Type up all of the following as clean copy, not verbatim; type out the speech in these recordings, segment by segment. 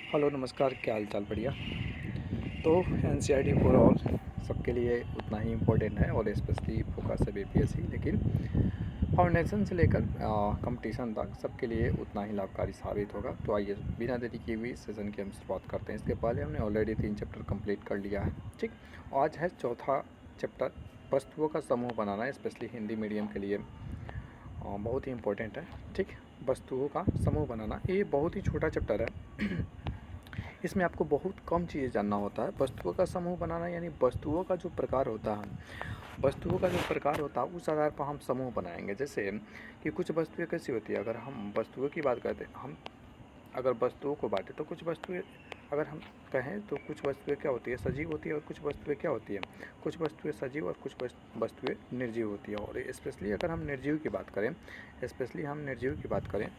Hello नमस्कार, क्या हाल चाल? बढ़िया। तो एनसीईआरटी फॉर ऑल सबके लिए उतना ही इम्पोर्टेंट है और स्पेशली फोकस है बीपीएससी, लेकिन फाउंडेशन से लेकर कंपटीशन तक सबके लिए उतना ही लाभकारी साबित होगा। तो आइए बिना देरी किए हुए सेशन की हम शुरुआत करते हैं। इसके पहले हमने ऑलरेडी 3 चैप्टर कंप्लीट कर लिया है, ठीक। आज है चौथा चैप्टर, वस्तुओं का समूह बनाना, स्पेशली हिंदी मीडियम के लिए बहुत ही इम्पोर्टेंट है, ठीक। वस्तुओं का समूह बनाना ये बहुत ही छोटा चैप्टर है। इसमें आपको बहुत कम चीज़ें जानना होता है। वस्तुओं का समूह बनाना यानी वस्तुओं का जो प्रकार होता है, वस्तुओं का जो प्रकार होता है उस आधार पर हम समूह बनाएंगे। जैसे कि कुछ वस्तुएं कैसी होती है, अगर हम वस्तुओं की बात करते हैं, हम अगर वस्तुओं को बांटें तो कुछ वस्तुएं अगर हम कहें तो कुछ वस्तुएं क्या होती है, सजीव होती है, और कुछ वस्तुएं क्या होती है, कुछ वस्तुएं सजीव और कुछ वस्तुएं निर्जीव होती है। और स्पेशली अगर हम निर्जीव की बात करें, स्पेशली हम निर्जीव की बात करें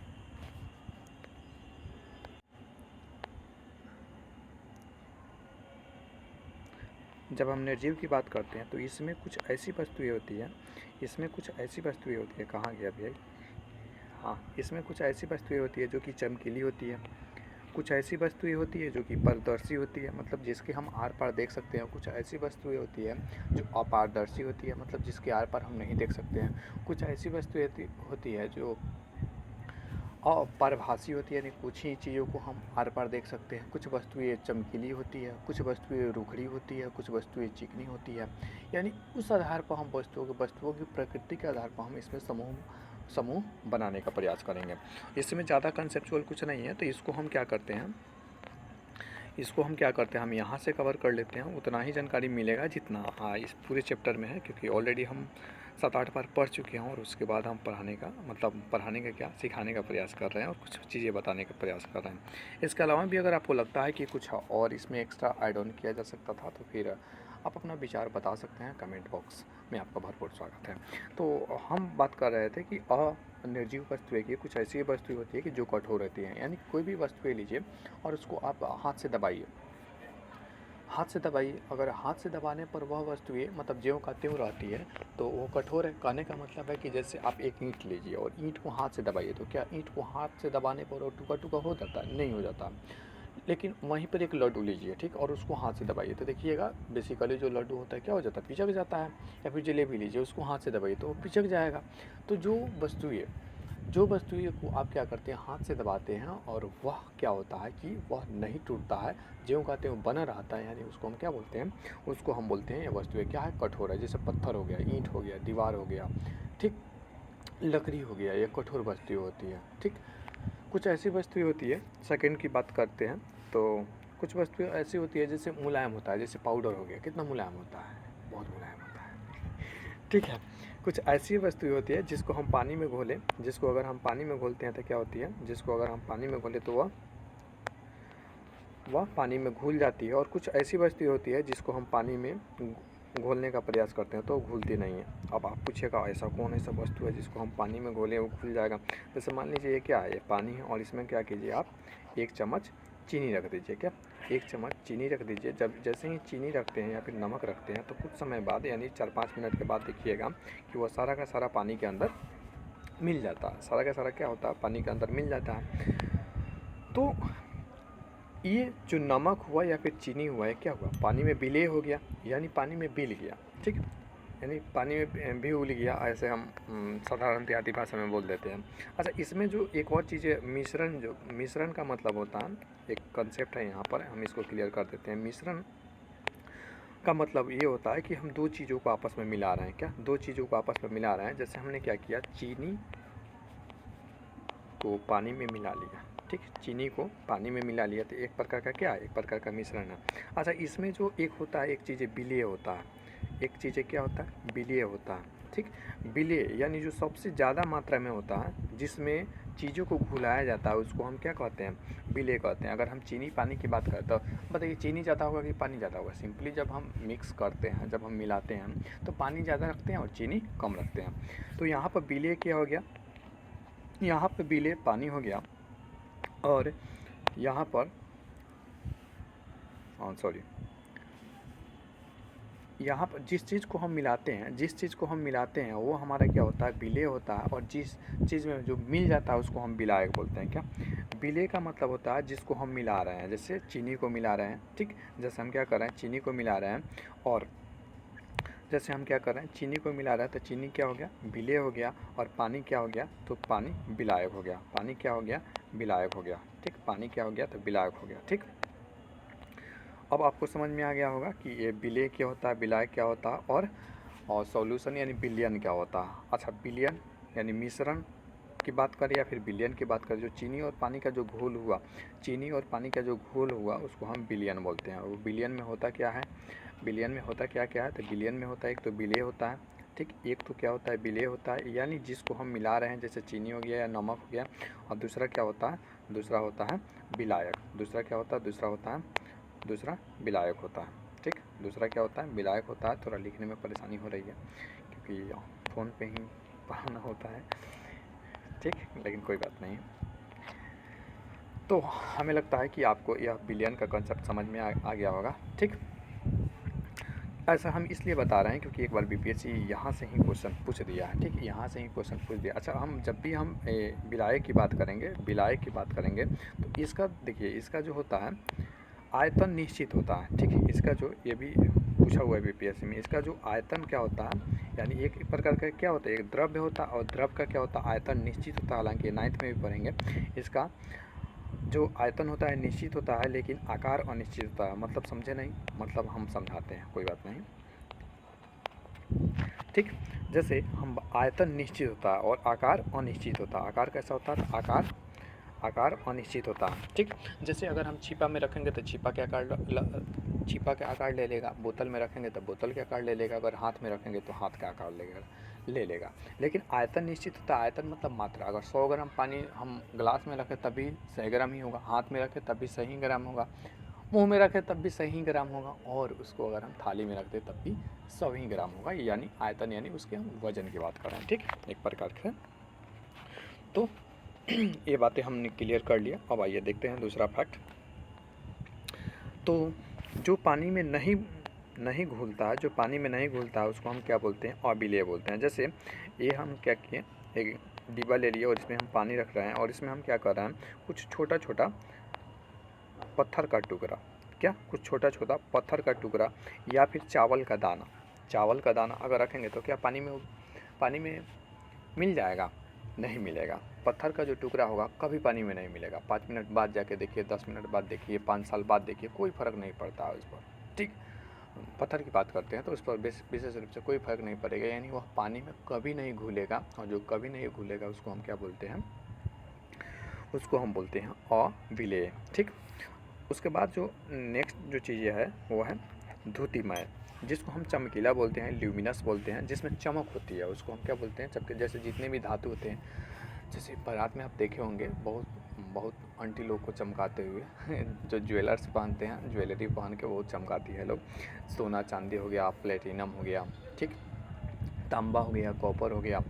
जब हम निर्जीव की बात करते हैं तो इसमें कुछ ऐसी वस्तुएं होती हैं, इसमें कुछ ऐसी वस्तुएं होती है, कहाँ गया भैया? हाँ, इसमें कुछ ऐसी वस्तुएं होती है जो कि चमकीली होती है, कुछ ऐसी वस्तुएं होती है जो कि पारदर्शी होती है, मतलब जिसके हम आर पार देख सकते हैं। कुछ ऐसी वस्तुएं होती है जो अपारदर्शी होती है, मतलब जिसके आर पार हम नहीं देख सकते हैं। कुछ ऐसी वस्तुएं होती है जो अपरभाषी होती है, यानी कुछ ही चीज़ों को हम आर पार देख सकते हैं। कुछ वस्तुएं चमकीली होती है, कुछ वस्तुएं रुखड़ी होती है, कुछ वस्तुएं चिकनी होती है। यानी उस आधार पर हम वस्तुओं की प्रकृति के आधार पर हम इसमें समूह बनाने का प्रयास करेंगे। इसमें ज़्यादा कंसेप्चुअल कुछ नहीं है, तो इसको हम क्या करते हैं, हम यहाँ से कवर कर लेते हैं। उतना ही जानकारी मिलेगा जितना इस पूरे चैप्टर में है, क्योंकि ऑलरेडी हम 7-8 बार पढ़ चुके हैं और उसके बाद हम पढ़ाने का क्या, सिखाने का प्रयास कर रहे हैं और कुछ चीज़ें बताने का प्रयास कर रहे हैं। इसके अलावा भी अगर आपको लगता है कि कुछ और इसमें एक्स्ट्रा ऐड ऑन किया जा सकता था तो फिर आप अपना विचार बता सकते हैं। कमेंट बॉक्स में आपका भरपूर स्वागत है। तो हम बात कर रहे थे कि निर्जीव वस्तुएं की कुछ ऐसी वस्तुएं होती है कि जो कठोर रहती हैं, यानी कोई भी वस्तुएं लीजिए और उसको आप हाथ से दबाइए, अगर हाथ से दबाने पर वह वस्तुएं मतलब ज्यों का त्यों रहती है तो वो कठोर है। कहने का मतलब है कि जैसे आप एक ईंट लीजिए और ईंट को हाथ से दबाइए, तो क्या ईंट को हाथ से दबाने पर वो टुका टुका हो जाता है? नहीं हो जाता। लेकिन वहीं पर एक लड्डू लीजिए, ठीक, और उसको हाथ से दबाइए तो देखिएगा बेसिकली जो लड्डू होता है क्या हो जाता है, पिचक जाता है। या फिर जलेबी लीजिए, उसको हाथ से दबाइए तो वो पिचक जाएगा। तो जो वस्तुएं को आप क्या करते हैं, हाथ से दबाते हैं और वह क्या होता है कि वह नहीं टूटता है, ज्यों का त्यों बना रहता है, यानी उसको हम क्या बोलते हैं, उसको हम बोलते हैं ये वस्तुएं क्या है, कठोर है। जैसे पत्थर हो गया, ईंट हो गया, दीवार हो गया, ठीक, लकड़ी हो गया, ये कठोर वस्तुएं होती है, ठीक। कुछ ऐसी वस्तुएं होती है, सेकंड की बात करते हैं तो कुछ वस्तुएं ऐसी होती है जैसे मुलायम होता है, जैसे पाउडर हो गया, कितना मुलायम होता है, बहुत मुलायम होता है, ठीक है। कुछ ऐसी वस्तुएं होती है जिसको हम पानी में घोलें, जिसको अगर हम पानी में घोलते हैं तो क्या होती है, जिसको अगर हम पानी में घोलें तो वह पानी में घुल जाती है। और कुछ ऐसी वस्तुएं होती है जिसको हम पानी में घोलने का प्रयास करते हैं तो घुलती नहीं है। अब आप पूछिएगा ऐसा कौन ऐसा वस्तु है जिसको हम पानी में घोलें वो घुल जाएगा? जैसे मान लीजिए ये क्या है, ये पानी है और इसमें क्या कीजिए आप, 1 चम्मच चीनी रख दीजिए। क्या, 1 चम्मच चीनी रख दीजिए। जब जैसे ही चीनी रखते हैं या फिर नमक रखते हैं तो कुछ समय बाद यानी 4-5 मिनट के बाद देखिएगा कि वह सारा का सारा पानी के अंदर मिल जाता है। सारा का सारा क्या होता है, पानी के अंदर मिल जाता है। तो ये जो नमक हुआ या फिर चीनी हुआ है क्या हुआ, पानी में विलय हो गया, यानी पानी में मिल गया, ठीक, यानी पानी में भी उल गया, ऐसे हम साधारण देहाती भाषा में बोल देते हैं। अच्छा, इसमें जो एक और चीज़ है, मिश्रण का मतलब होता है, एक कंसेप्ट है यहाँ पर, हम इसको क्लियर कर देते हैं। मिश्रण का मतलब ये होता है कि हम दो चीज़ों को आपस में मिला रहे हैं। क्या, दो चीज़ों को आपस में मिला रहे हैं। जैसे हमने क्या किया, चीनी को पानी में मिला लिया, ठीक, चीनी को पानी में मिला लिया तो एक प्रकार का क्या है, एक प्रकार का मिश्रण है। अच्छा, इसमें जो एक होता है, एक चीज़ विलय होता है, एक चीज़ क्या होता है, विलय होता है, ठीक। विलय यानी जो सबसे ज़्यादा मात्रा में होता है, जिसमें चीज़ों को घुलाया जाता है, उसको हम क्या कहते हैं, विलय कहते हैं। अगर हम चीनी पानी की बात करें तो बताइए चीनी ज़्यादा होगा कि पानी ज़्यादा होगा? सिंपली जब हम मिक्स करते हैं, जब हम मिलाते हैं तो पानी ज़्यादा रखते हैं और चीनी कम रखते हैं। तो यहाँ पर विलय क्या हो गया, यहाँ पर विलय पानी हो गया और यहाँ पर सॉरी, यहाँ पर जिस चीज़ को हम मिलाते हैं वो हमारा क्या होता है, विलेय होता है। और जिस चीज़ में जो मिल जाता है उसको हम विलायक बोलते हैं। क्या विलेय का मतलब होता है जिसको हम मिला रहे हैं, जैसे चीनी को मिला रहे हैं, ठीक। जैसे हम क्या कर रहे हैं, चीनी को मिला रहे हैं, और जैसे हम क्या कर रहे हैं, चीनी को मिला रहे हैं, तो चीनी क्या हो गया, विलेय हो गया। और पानी क्या हो गया, तो पानी विलायक हो गया। पानी क्या हो गया, विलायक हो गया, ठीक। पानी क्या हो गया, तो विलायक हो गया, ठीक। अब आपको समझ में आ गया होगा कि ये विलेय क्या होता है, विलायक क्या होता है, और सॉल्यूशन यानी विलयन क्या होता है। अच्छा, विलयन यानी मिश्रण की बात करें या फिर विलयन की बात करें, जो चीनी और पानी का जो घोल हुआ, चीनी और पानी का जो घोल हुआ उसको हम विलयन बोलते हैं। और विलयन में होता क्या है, विलयन में होता क्या क्या है, तो विलयन में होता है एक तो विलेय होता है, ठीक। एक तो क्या होता है, विलेय होता है, यानी जिसको हम मिला रहे हैं, जैसे चीनी हो गया या नमक हो गया। और दूसरा क्या होता है, दूसरा होता है विलायक। दूसरा क्या होता है, दूसरा विलायक होता है, ठीक। दूसरा क्या होता है, विलायक होता है। थोड़ा लिखने में परेशानी हो रही है क्योंकि फ़ोन पे ही पढ़ना होता है, ठीक, लेकिन कोई बात नहीं। तो हमें लगता है कि आपको यह विलयन का कंसेप्ट समझ में आ गया होगा, ठीक। ऐसा हम इसलिए बता रहे हैं क्योंकि एक बार बीपीएससी यहाँ से ही क्वेश्चन पूछ दिया है, ठीक। यहाँ से ही क्वेश्चन पूछ दिया। अच्छा, हम जब भी हम विलायक की बात करेंगे, तो इसका देखिए, इसका जो होता है आयतन निश्चित होता है, ठीक। इसका जो ये भी पूछा हुआ है बीपीएससी में, इसका जो आयतन क्या होता है, यानी एक प्रकार का क्या होता है, एक द्रव्य होता है, और द्रव का क्या होता है, आयतन निश्चित होता है। हालांकि 9th में भी पढ़ेंगे, इसका जो आयतन होता है निश्चित होता है, लेकिन आकार अनिश्चित होता है। मतलब समझे नहीं, मतलब हम समझाते हैं, कोई बात नहीं, ठीक। जैसे हम आयतन निश्चित होता है और आकार अनिश्चित होता है। आकार कैसा होता है, तो आकार अनिश्चित होता है, ठीक। जैसे अगर हम छिपा में रखेंगे तो छिपा के आकार ले लेगा। बोतल में रखेंगे तो बोतल के आकार ले लेगा। अगर हाथ में रखेंगे तो हाथ का आकार ले लेगा। लेकिन आयतन निश्चित होता है। आयतन मतलब मात्रा। अगर 100 ग्राम पानी हम ग्लास में रखें तभी 100 ग्राम ही होगा, हाथ में रखें तब भी 100 ग्राम होगा, मुंह में रखें तब भी 100 ग्राम होगा, और उसको अगर हम थाली में रख दें तब भी 100 ग्राम होगा। यानी आयतन यानी उसके हम वजन की बात कर रहे हैं, ठीक, एक प्रकार से। तो ये बातें हमने क्लियर कर लिया। अब आइए देखते हैं दूसरा फैक्ट। तो जो पानी में नहीं घुलता है उसको हम क्या बोलते हैं, अविलेय बोलते हैं। जैसे ये हम क्या किए, एक डिब्बा ले लिए और इसमें हम पानी रख रहे हैं, और इसमें हम क्या कर रहे हैं, कुछ छोटा छोटा पत्थर का टुकड़ा या फिर चावल का दाना अगर रखेंगे तो क्या पानी में मिल जाएगा, नहीं मिलेगा। पत्थर का जो टुकड़ा होगा कभी पानी में नहीं मिलेगा। 5 मिनट बाद जाके देखिए, 10 मिनट बाद देखिए, 5 साल बाद देखिए, कोई फ़र्क नहीं पड़ता है उस पर, ठीक। पत्थर की बात करते हैं तो उस पर विशेष रूप से कोई फ़र्क नहीं पड़ेगा, यानी वह पानी में कभी नहीं घुलेगा। और जो कभी नहीं घुलेगा उसको हम क्या बोलते हैं, उसको हम बोलते हैं अविलेय, ठीक। उसके बाद जो नेक्स्ट जो चीज़ें है वो है द्युतिमय, जिसको हम चमकीला बोलते हैं, ल्यूमिनस बोलते हैं, जिसमें चमक होती है, उसको हम क्या बोलते हैं, चमके। जैसे जितने भी धातु होते हैं, जैसे बारात में आप देखे होंगे बहुत आंटी लोग को चमकाते हुए जो ज्वेलर्स पहनते हैं, ज्वेलरी पहन के बहुत चमकाती है लोग। सोना चांदी हो गया, प्लेटिनम हो गया, ठीक, तांबा हो गया, कॉपर हो गया,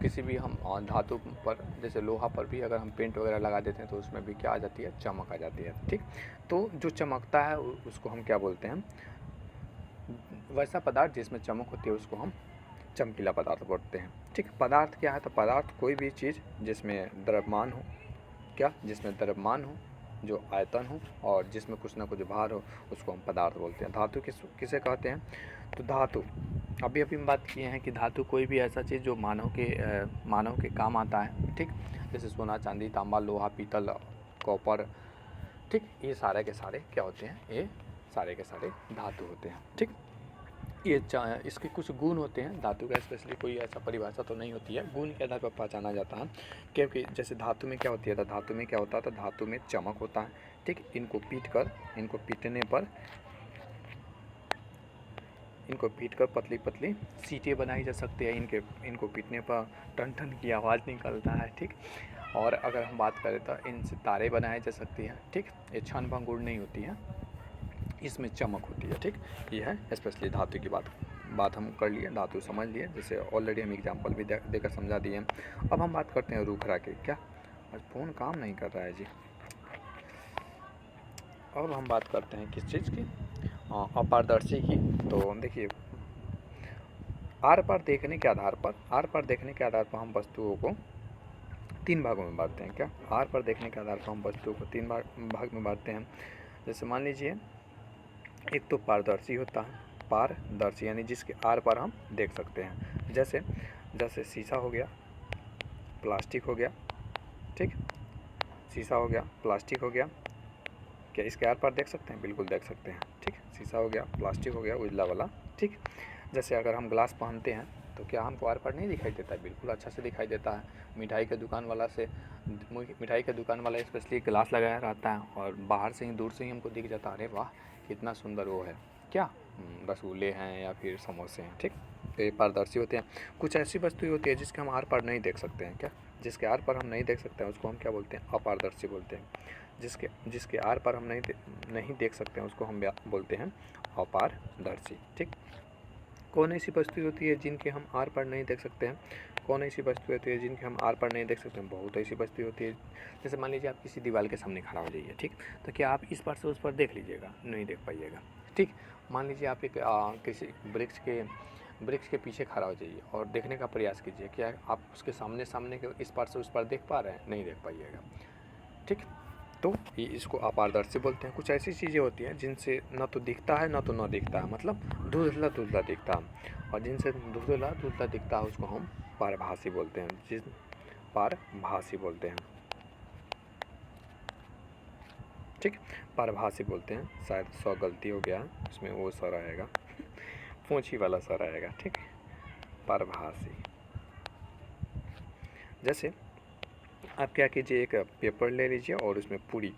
किसी भी हम धातु पर, जैसे लोहा पर भी अगर हम पेंट वगैरह लगा देते हैं तो उसमें भी क्या आ जाती है, चमक आ जाती है, ठीक। तो जो चमकता है उसको हम क्या बोलते हैं, वैसा पदार्थ जिसमें चमक होती है उसको हम चमकीला पदार्थ बोलते हैं, ठीक। पदार्थ क्या है, तो पदार्थ कोई भी चीज़ जिसमें द्रव्यमान हो, जिसमें द्रव्यमान हो, जो आयतन हो, और जिसमें कुछ ना कुछ भार हो, उसको हम पदार्थ बोलते हैं। धातु किसे कहते हैं, तो धातु अभी हम बात किए हैं कि धातु कोई भी ऐसा चीज़ जो मानव के काम आता है, ठीक। जैसे सोना चांदी तांबा लोहा पीतल कॉपर, ठीक, ये सारे के सारे क्या होते हैं, ये सारे के सारे धातु होते हैं, ठीक। ये इसके कुछ गुण होते हैं। धातु का स्पेशली कोई ऐसा परिभाषा तो नहीं होती है, गुण के आधार पर पहचाना जाता है। क्योंकि जैसे धातु में क्या होती है, तो धातु में क्या होता है, तो धातु में चमक होता है, ठीक। इनको पीट कर पतली पतली सीटें बनाई जा सकती है। इनको पीटने पर टन टन की आवाज़ निकलता है, ठीक। और अगर हम बात करें तो इनसे तारे बनाई जा सकती हैं, ठीक। ये क्षण भंगुर नहीं होती है, इसमें चमक होती है, ठीक। ये है स्पेशली धातु की बात हम कर लिए, धातु समझ लिए, जैसे ऑलरेडी हम एग्जांपल भी देकर समझा दिए। अब हम बात करते हैं रूखरा की। क्या आज फ़ोन काम नहीं कर रहा है जी। अब हम बात करते हैं किस चीज़ की, अपारदर्शी की। तो देखिए आर पार देखने के आधार पर हम वस्तुओं को 3 भागों में बांटते हैं। क्या? आर पर देखने के आधार पर हम वस्तुओं को 3 भाग में बांटते हैं। जैसे मान लीजिए एक तो पारदर्शी होता है, पारदर्शी यानी जिसके आर पार हम देख सकते हैं। जैसे शीशा हो गया, प्लास्टिक हो गया, ठीक, शीशा हो गया, प्लास्टिक हो गया। क्या इसके आर पार देख सकते हैं? बिल्कुल देख सकते हैं, ठीक। शीशा हो गया, प्लास्टिक हो गया, उजला वाला, ठीक। जैसे अगर हम ग्लास पहनते हैं तो क्या हमको आर पार नहीं दिखाई देता है? बिल्कुल अच्छा से दिखाई देता है। मिठाई के दुकान वाला स्पेशली ग्लास लगाया रहता है और बाहर से ही, दूर से ही हमको दिख जाता है, अरे वाह कितना सुंदर वो है, क्या रसगुल्ले हैं या फिर समोसे हैं, ठीक। तो ये पारदर्शी होते हैं। कुछ ऐसी वस्तुएं होती है जिसके हम आर पार नहीं देख सकते हैं। क्या? जिसके आर पार हम नहीं देख सकते हैं उसको हम क्या बोलते हैं? अपारदर्शी बोलते हैं। जिसके आर पार हम नहीं देख सकते हैं उसको हम बोलते हैं अपारदर्शी, ठीक। कौन ऐसी वस्तु होती है जिनके हम आर पार नहीं देख सकते हैं? कौन ऐसी वस्तु होती है जिनके हम आर पार नहीं देख सकते हैं? बहुत ऐसी वस्तु होती है। जैसे मान लीजिए आप किसी दीवार के सामने खड़ा हो जाइए, ठीक, तो क्या आप इस पार से उस पार देख लीजिएगा? नहीं देख पाइएगा, ठीक। मान लीजिए आप एक किसी वृक्ष के पीछे खड़ा हो जाइए और देखने का प्रयास कीजिए, क्या आप उसके सामने के इस पार से उस पार देख पा रहे हैं? नहीं देख पाइएगा, ठीक। तो ये इसको अपारदर्शी बोलते हैं। कुछ ऐसी चीज़ें होती हैं जिनसे न तो दिखता है न तो न दिखता है, मतलब धुंधला दिखता है, और जिनसे धुंधला दिखता है उसको हम पारभासी बोलते हैं। पारभासी बोलते हैं, ठीक, पारभासी बोलते हैं। शायद गलती हो गया उसमें, वो सर आएगा पूंछी वाला सर आएगा, ठीक। पारभासी। जैसे आप क्या कीजिए, एक पेपर ले लीजिए और उसमें पूरी,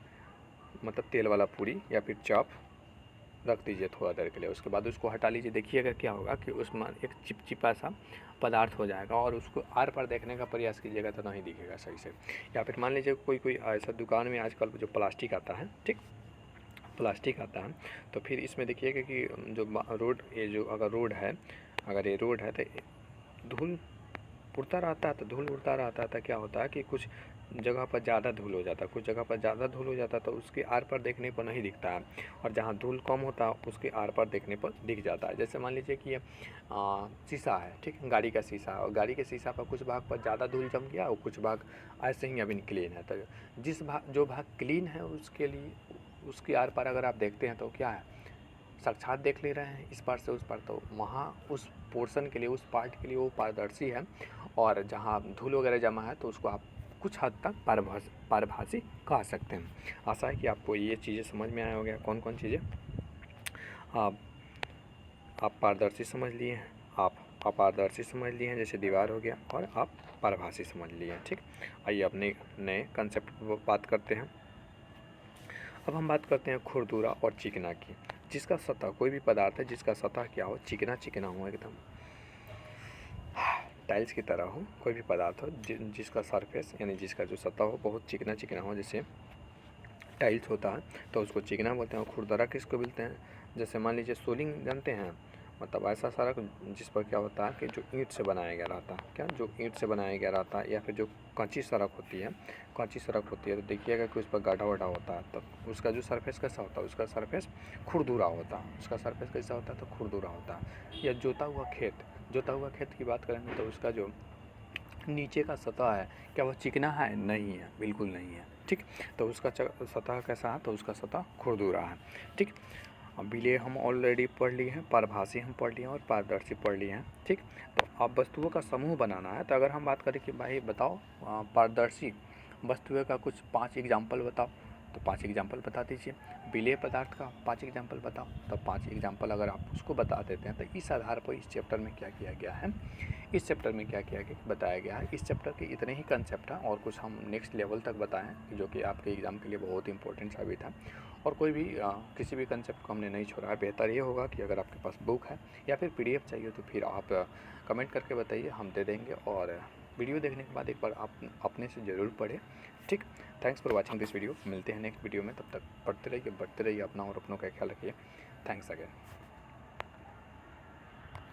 मतलब तेल वाला पूरी या फिर चॉप रख दीजिए थोड़ा देर के लिए। उसके बाद उसको हटा लीजिए। देखिएगा क्या होगा कि उसमें एक चिपचिपा सा पदार्थ हो जाएगा और उसको आर पार देखने का प्रयास कीजिएगा तो नहीं दिखेगा सही से। या फिर मान लीजिए कोई ऐसा दुकान में आजकल जो प्लास्टिक आता है, ठीक, प्लास्टिक आता है, तो फिर इसमें देखिएगा कि जो रोड, ये जो अगर रोड है तो धूल उड़ता रहता है। तो धूल उड़ता रहता है तो क्या होता है कि कुछ जगह पर ज़्यादा धूल हो जाता है, तो उसके आर पार देखने पर नहीं दिखता है, और जहाँ धूल कम होता है उसके आर पार देखने पर दिख जाता है। जैसे मान लीजिए कि ये शीशा है, ठीक, गाड़ी का शीशा है, और गाड़ी के शीशा पर कुछ भाग पर ज़्यादा धूल जम गया और कुछ भाग ऐसे ही अभी क्लीन है। तो जो भाग क्लीन है उसके लिए उसके आर पार अगर आप देखते हैं तो क्या है, साक्षात देख ले रहे हैं इस पार से उस पार, तो वहाँ उस पोर्शन के लिए, उस पार्ट के लिए वो पारदर्शी है। और जहाँ धूल वगैरह जमा है तो उसको आप कुछ हद तक पारभासी कह सकते हैं। आशा है कि आपको ये चीज़ें समझ में आया हो गया। कौन कौन चीज़ें आप पारदर्शी समझ लिए हैं, आप अपारदर्शी समझ लिए हैं, जैसे दीवार हो गया, और आप पारभासी समझ लिए हैं, ठीक। आइए अपने नए कंसेप्ट पर बात करते हैं। अब हम बात करते हैं खुरदुरा और चिकना की। जिसका सतह, कोई भी पदार्थ है जिसका सतह क्या हो, चिकना हो, एकदम टाइल्स की तरह हो, कोई भी पदार्थ हो जिसका सरफेस यानी जिसका जो सतह हो बहुत चिकना हो, जैसे टाइल्स होता है तो उसको चिकना बोलते हैं। और खुरदरा किसको बोलते हैं? जैसे मान लीजिए सोलिंग जानते हैं, मतलब ऐसा सड़क जिस पर क्या होता है कि जो ईंट से बनाया गया रहता है, क्या, जो ईंट से बनाया गया रहता है, या फिर जो कच्ची सड़क होती है तो देखिएगा कि उस पर गड्ढा वड्ढा होता है, तो उसका जो सरफेस कैसा होता है, उसका सरफेस खुरदुरा होता है। उसका सरफेस कैसा होता है? तो खुरदुरा होता है। या जोता हुआ खेत की बात करेंगे तो उसका जो नीचे का सतह है, क्या वो चिकना है? नहीं है, बिल्कुल नहीं है, ठीक। तो उसका सतह कैसा है? तो उसका सतह खुरदुरा है, ठीक। अब विलेय हम ऑलरेडी पढ़ लिए हैं, पारभासी हम पढ़ लिए हैं और पारदर्शी पढ़ लिए हैं, ठीक। तो अब वस्तुओं का समूह बनाना है। तो अगर हम बात करें कि भाई बताओ पारदर्शी वस्तुओं का कुछ 5 एग्जाम्पल बताओ, तो 5 एग्जाम्पल बता दीजिए। विलेय पदार्थ का 5 एग्जाम्पल बताओ, तो 5 एग्जाम्पल अगर आप उसको बता देते हैं तो इस आधार पर इस चैप्टर में क्या किया गया है, बताया गया है। इस चैप्टर के इतने ही कंसेप्ट हैं और कुछ हम नेक्स्ट लेवल तक बताएं जो कि आपके एग्ज़ाम के लिए बहुत इंपॉर्टेंट साबित है। और कोई भी किसी भी कंसेप्ट को हमने नहीं छोड़ा है। बेहतर ये होगा कि अगर आपके पास बुक है या फिर PDF चाहिए तो फिर आप कमेंट करके बताइए, हम दे देंगे। और वीडियो देखने के बाद एक बार आप अपने से ज़रूर पढ़ें, ठीक। Thanks for watching this video. मिलते हैं नेक्स्ट वीडियो में, तब तक पढ़ते रहिए, बढ़ते रहिए अपना और अपनों का ख्याल रखिए। Thanks again.